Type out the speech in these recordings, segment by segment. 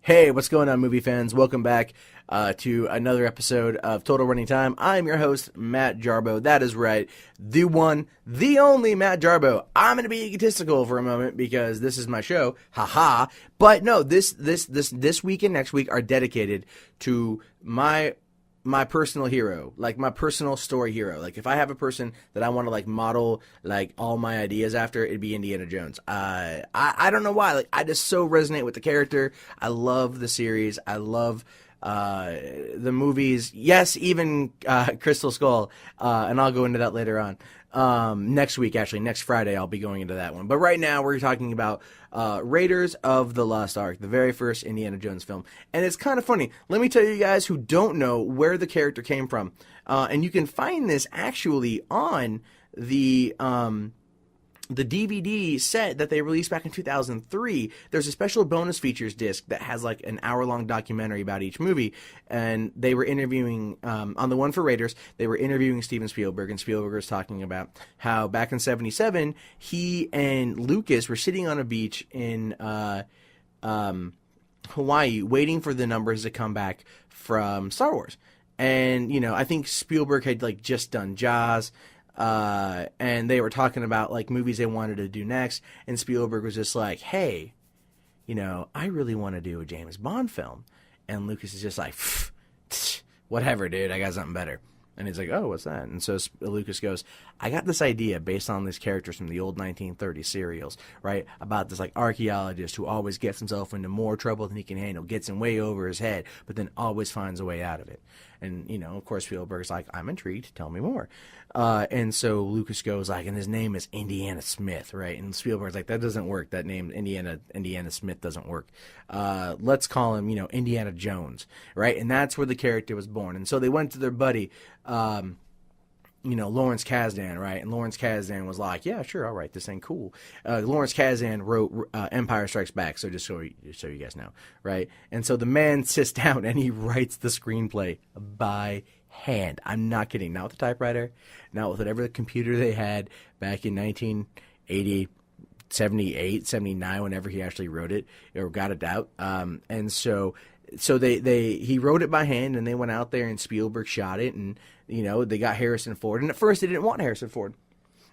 Hey, what's going on, movie fans? Welcome back to another episode of Total Running Time. I'm your host, Matt Jarbo. That is right, the one, the only Matt Jarbo. I'm going to be egotistical for a moment because this is my show, haha. But no, this week and next week are dedicated to my personal hero, like my personal story hero. Like if I have a person that I want to like model like all my ideas after, it'd be Indiana Jones. I don't know why. Like I just so resonate with the character. I love the series. I love the movies. Yes, even Crystal Skull. And I'll go into that later on. Next week, actually, next Friday, I'll be going into that one. But right now, we're talking about Raiders of the Lost Ark, the very first Indiana Jones film. And it's kind of funny. Let me tell you guys who don't know where the character came from. And you can find this actually on the DVD set that they released back in 2003. There's a special bonus features disc that has like an hour-long documentary about each movie, and they were interviewing, on the one for Raiders, they were interviewing Steven Spielberg, and Spielberg was talking about how back in 77, he and Lucas were sitting on a beach in Hawaii waiting for the numbers to come back from Star Wars. And, you know, I think Spielberg had like just done Jaws, and they were talking about like movies they wanted to do next, and Spielberg was just like, hey, you know, I really want to do a James Bond film. And Lucas is just like, whatever, dude, I got something better. And he's like, oh, what's that? And so Lucas goes, I got this idea based on these characters from the old 1930s serials, right? About this like archaeologist who always gets himself into more trouble than he can handle, gets in way over his head, but then always finds a way out of it. And, you know, of course, Spielberg's like, I'm intrigued, tell me more. And so Lucas goes like, and his name is Indiana Smith, right? And Spielberg's like, that doesn't work. That name, Indiana Smith, doesn't work. Let's call him, you know, Indiana Jones, right? And that's where the character was born. And so they went to their buddy, you know, Lawrence Kasdan, right? And Lawrence Kasdan was like, yeah, sure, I'll write this thing, cool. Lawrence Kasdan wrote Empire Strikes Back, so just so you guys know, right? And so the man sits down and he writes the screenplay by hand. I'm not kidding. Not with a typewriter, not with whatever the computer they had back in 1980, 78, 79, whenever he actually wrote it or got it out. And so he wrote it by hand, and they went out there and Spielberg shot it, and you know, they got Harrison Ford. And at first they didn't want Harrison Ford.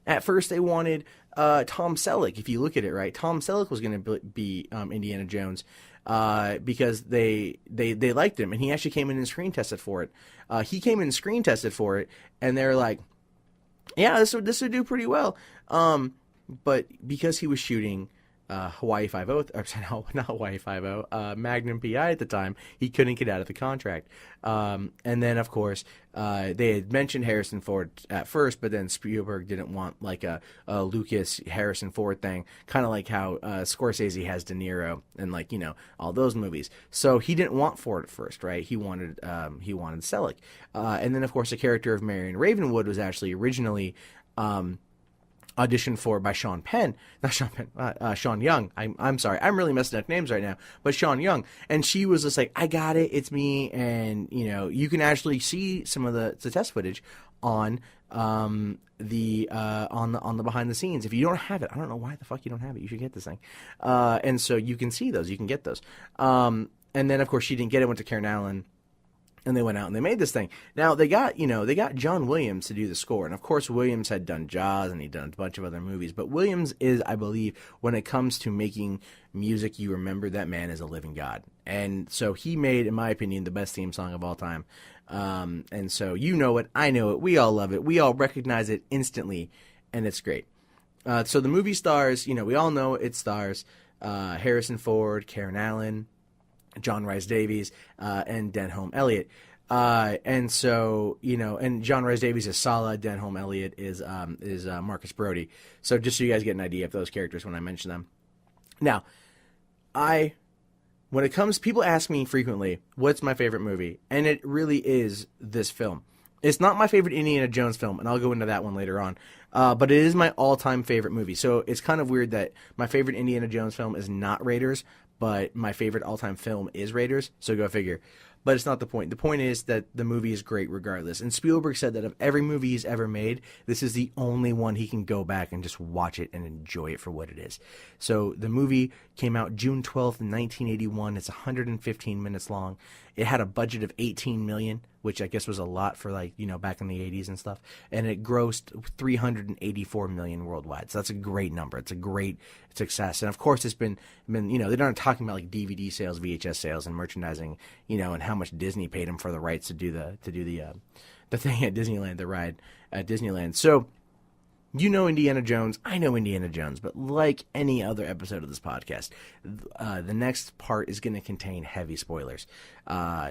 At first they wanted Tom Selleck. If you look at it, right, Tom Selleck was going to be Indiana Jones because they liked him, and he actually came in and screen tested for it. He came in and screen tested for it, and they're like, yeah, this would do pretty well. But because he was shooting Hawaii Five-0, or not Hawaii Five-0, Magnum PI at the time, he couldn't get out of the contract. And then, of course, they had mentioned Harrison Ford at first, but then Spielberg didn't want like a Lucas Harrison Ford thing, kind of like how Scorsese has De Niro and like, you know, all those movies. So he didn't want Ford at first, right? He wanted Selleck. And then, of course, the character of Marion Ravenwood was actually originally auditioned for by Sean Young. I'm sorry, I'm really messing up names right now, but Sean Young, and she was just like, I got it, it's me. And you know, you can actually see some of the test footage on the behind the scenes. If you don't have it, I don't know why the fuck you don't have it. You should get this thing. And so you can see those, you can get those. And then of course she didn't get it, went to Karen Allen. And they went out and they made this thing. Now they got John Williams to do the score, and of course Williams had done Jaws and he'd done a bunch of other movies. But Williams is, I believe, when it comes to making music, you remember that man is a living god. And so he made, in my opinion, the best theme song of all time. And so you know it, I know it, we all love it, we all recognize it instantly, and it's great. So the movie stars, you know, we all know it stars Harrison Ford, Karen Allen, John Rhys Davies, and Denholm Elliott. And so, you know, and John Rhys Davies is Sala, Denholm Elliott is Marcus Brody. So just so you guys get an idea of those characters when I mention them. Now, when it comes, people ask me frequently, what's my favorite movie? And it really is this film. It's not my favorite Indiana Jones film, and I'll go into that one later on. But it is my all-time favorite movie. So it's kind of weird that my favorite Indiana Jones film is not Raiders, but my favorite all-time film is Raiders, so go figure. but it's not the point. The point is that the movie is great regardless. And Spielberg said that of every movie he's ever made, this is the only one he can go back and just watch it and enjoy it for what it is. So the movie came out June 12th, 1981. It's 115 minutes long. It had a budget of $18 million, which I guess was a lot for, like, you know, back in the 80s and stuff. And it grossed $384 million worldwide. So that's a great number. It's a great success. And of course, it's been, you know, they're not talking about like DVD sales, VHS sales, and merchandising, you know, and how much Disney paid them for the rights to do the thing at Disneyland, the ride at Disneyland. So, you know Indiana Jones, I know Indiana Jones, but like any other episode of this podcast, the next part is going to contain heavy spoilers.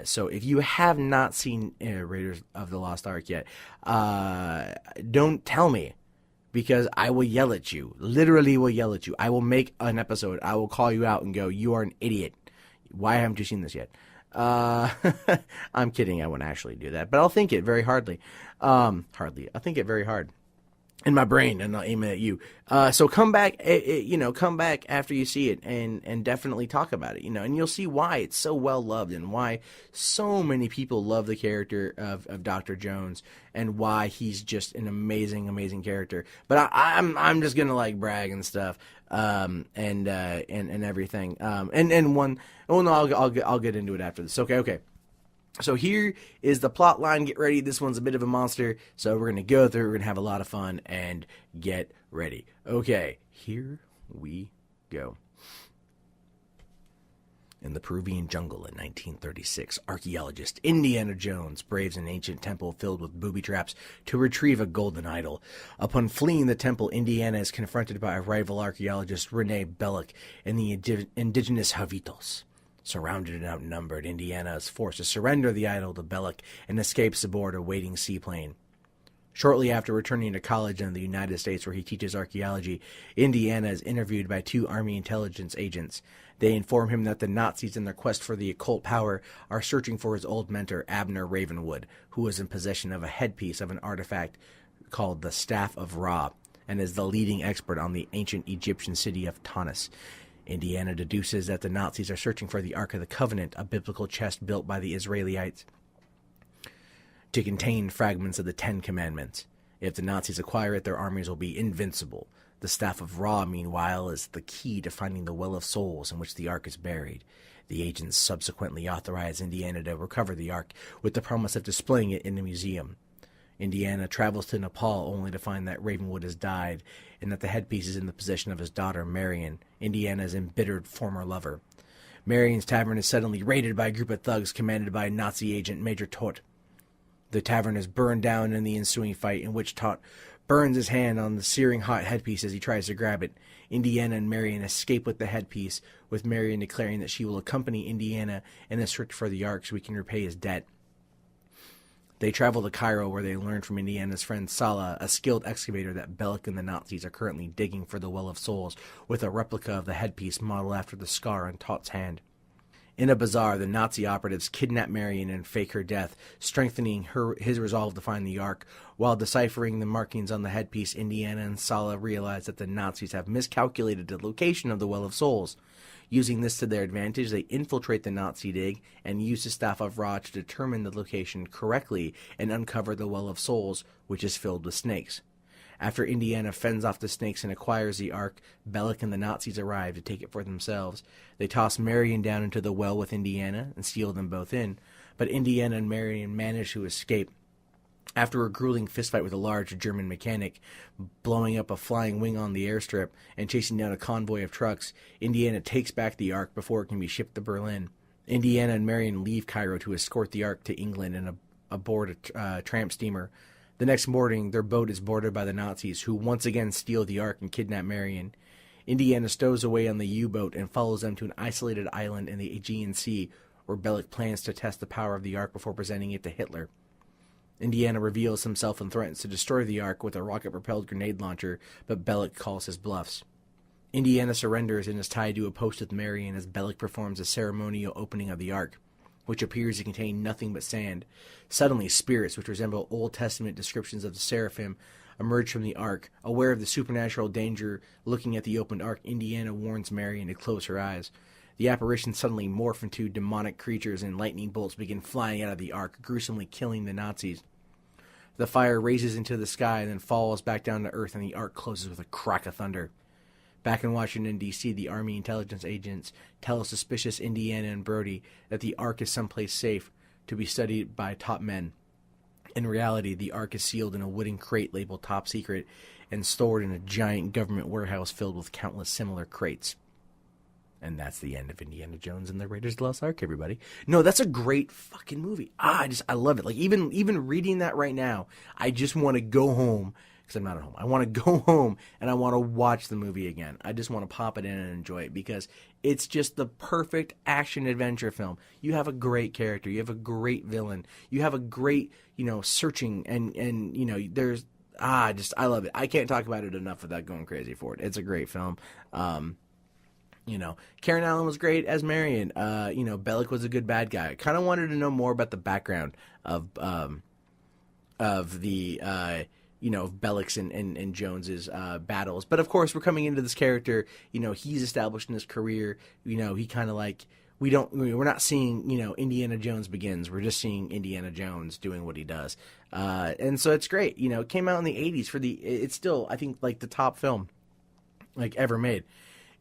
So if you have not seen Raiders of the Lost Ark yet, don't tell me, because I will yell at you, literally will yell at you. I will make an episode, I will call you out and go, you are an idiot. Why haven't you seen this yet? I'm kidding, I won't actually do that, but I'll think it very hardly. I'll think it very hard in my brain, and I'll aim it at you. So come back, come back after you see it, and definitely talk about it, you know, and you'll see why it's so well loved and why so many people love the character of Dr. Jones, and why he's just an amazing, amazing character. But I'm just gonna like brag and stuff, and everything. I'll get into it after this. Okay. So here is the plot line. Get ready. This one's a bit of a monster. So we're going to go through. We're going to have a lot of fun, and get ready. Okay, here we go. In the Peruvian jungle in 1936, archaeologist Indiana Jones braves an ancient temple filled with booby traps to retrieve a golden idol. Upon fleeing the temple, Indiana is confronted by a rival archaeologist, Rene Belloc, and the indigenous Javitos. Surrounded and outnumbered, Indiana is forced to surrender the idol to Belloc and escapes aboard a waiting seaplane. Shortly after returning to college in the United States, where he teaches archaeology, Indiana is interviewed by two Army intelligence agents. They inform him that the Nazis, in their quest for the occult power, are searching for his old mentor, Abner Ravenwood, who is in possession of a headpiece of an artifact called the Staff of Ra, and is the leading expert on the ancient Egyptian city of Tanis. Indiana deduces that the Nazis are searching for the Ark of the Covenant, a biblical chest built by the Israelites to contain fragments of the Ten Commandments. If the Nazis acquire it, their armies will be invincible. The Staff of Ra, meanwhile, is the key to finding the Well of Souls in which the Ark is buried. The agents subsequently authorize Indiana to recover the Ark with the promise of displaying it in a museum. Indiana travels to Nepal only to find that Ravenwood has died and that the headpiece is in the possession of his daughter, Marion, Indiana's embittered former lover. Marion's tavern is suddenly raided by a group of thugs commanded by Nazi agent Major Todt. The tavern is burned down in the ensuing fight, in which Todt burns his hand on the searing hot headpiece as he tries to grab it. Indiana and Marion escape with the headpiece, with Marion declaring that she will accompany Indiana in a search for the Ark so he can repay his debt. They travel to Cairo, where they learn from Indiana's friend Salah, a skilled excavator, that Belloc and the Nazis are currently digging for the Well of Souls, with a replica of the headpiece modeled after the scar on Todt's hand. In a bazaar, the Nazi operatives kidnap Marion and fake her death, strengthening his resolve to find the Ark. While deciphering the markings on the headpiece, Indiana and Salah realize that the Nazis have miscalculated the location of the Well of Souls. Using this to their advantage, they infiltrate the Nazi dig and use the Staff of Ra to determine the location correctly and uncover the Well of Souls, which is filled with snakes. After Indiana fends off the snakes and acquires the Ark, Belloc and the Nazis arrive to take it for themselves. They toss Marion down into the well with Indiana and seal them both in, but Indiana and Marion manage to escape. After a grueling fistfight with a large German mechanic, blowing up a flying wing on the airstrip, and chasing down a convoy of trucks, Indiana takes back the Ark before it can be shipped to Berlin. Indiana and Marion leave Cairo to escort the Ark to England and aboard a tramp steamer. The next morning, their boat is boarded by the Nazis, who once again steal the Ark and kidnap Marion. Indiana stows away on the U-boat and follows them to an isolated island in the Aegean Sea, where Belloc plans to test the power of the Ark before presenting it to Hitler. Indiana reveals himself and threatens to destroy the Ark with a rocket-propelled grenade launcher, but Belloc calls his bluffs. Indiana surrenders and is tied to a post with Marion as Belloc performs a ceremonial opening of the Ark, which appears to contain nothing but sand. Suddenly, spirits, which resemble Old Testament descriptions of the seraphim, emerge from the Ark. Aware of the supernatural danger looking at the opened Ark, Indiana warns Marion to close her eyes. The apparitions suddenly morph into demonic creatures and lightning bolts begin flying out of the Ark, gruesomely killing the Nazis. The fire raises into the sky and then falls back down to Earth, and the Ark closes with a crack of thunder. Back in Washington, D.C., the Army intelligence agents tell suspicious Indiana and Brody that the Ark is someplace safe to be studied by top men. In reality, the Ark is sealed in a wooden crate labeled Top Secret and stored in a giant government warehouse filled with countless similar crates. And that's the end of Indiana Jones and the Raiders of the Lost Ark, everybody. No, that's a great fucking movie. I love it. Like, even reading that right now, I just want to go home, because I'm not at home. I want to go home and I want to watch the movie again. I just want to pop it in and enjoy it, because it's just the perfect action adventure film. You have a great character. You have a great villain. You have a great, searching and there's, I love it. I can't talk about it enough without going crazy for it. It's a great film. Karen Allen was great as Marion. Bellick was a good bad guy. I kind of wanted to know more about the background of the Bellick's and Jones's battles. But of course, we're coming into this character. He's established in his career. He kind of like we're not seeing Indiana Jones Begins. We're just seeing Indiana Jones doing what he does. And so it's great. It came out in the 80s it's still, I think, like the top film like ever made.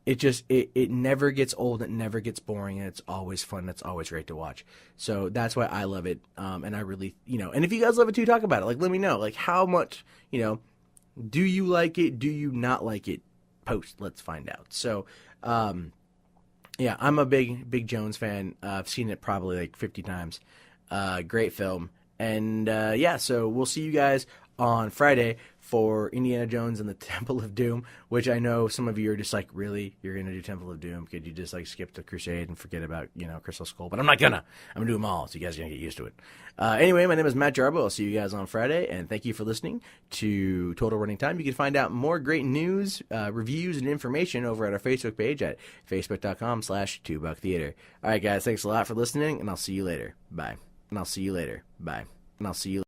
It never gets old, it never gets boring, and it's always fun, it's always great to watch. So that's why I love it, and I really, and if you guys love it too, talk about it. Like, let me know, like, how much, do you like it, do you not like it? Post, let's find out. So, yeah, I'm a big Jones fan. I've seen it probably like 50 times. Great film. And, yeah, so we'll see you guys on Friday for Indiana Jones and the Temple of Doom, which I know some of you are just like, really? You're going to do Temple of Doom? Could you just like skip the Crusade and forget about, Crystal Skull? But I'm not gonna. I'm going to do them all, so you guys are going to get used to it. Anyway, my name is Matt Jarbo. I'll see you guys on Friday, and thank you for listening to Total Running Time. You can find out more great news, reviews, and information over at our Facebook page at facebook.com/2bucktheater. All right, guys, thanks a lot for listening, and I'll see you later. Bye. And I'll see you later. Bye. And I'll see you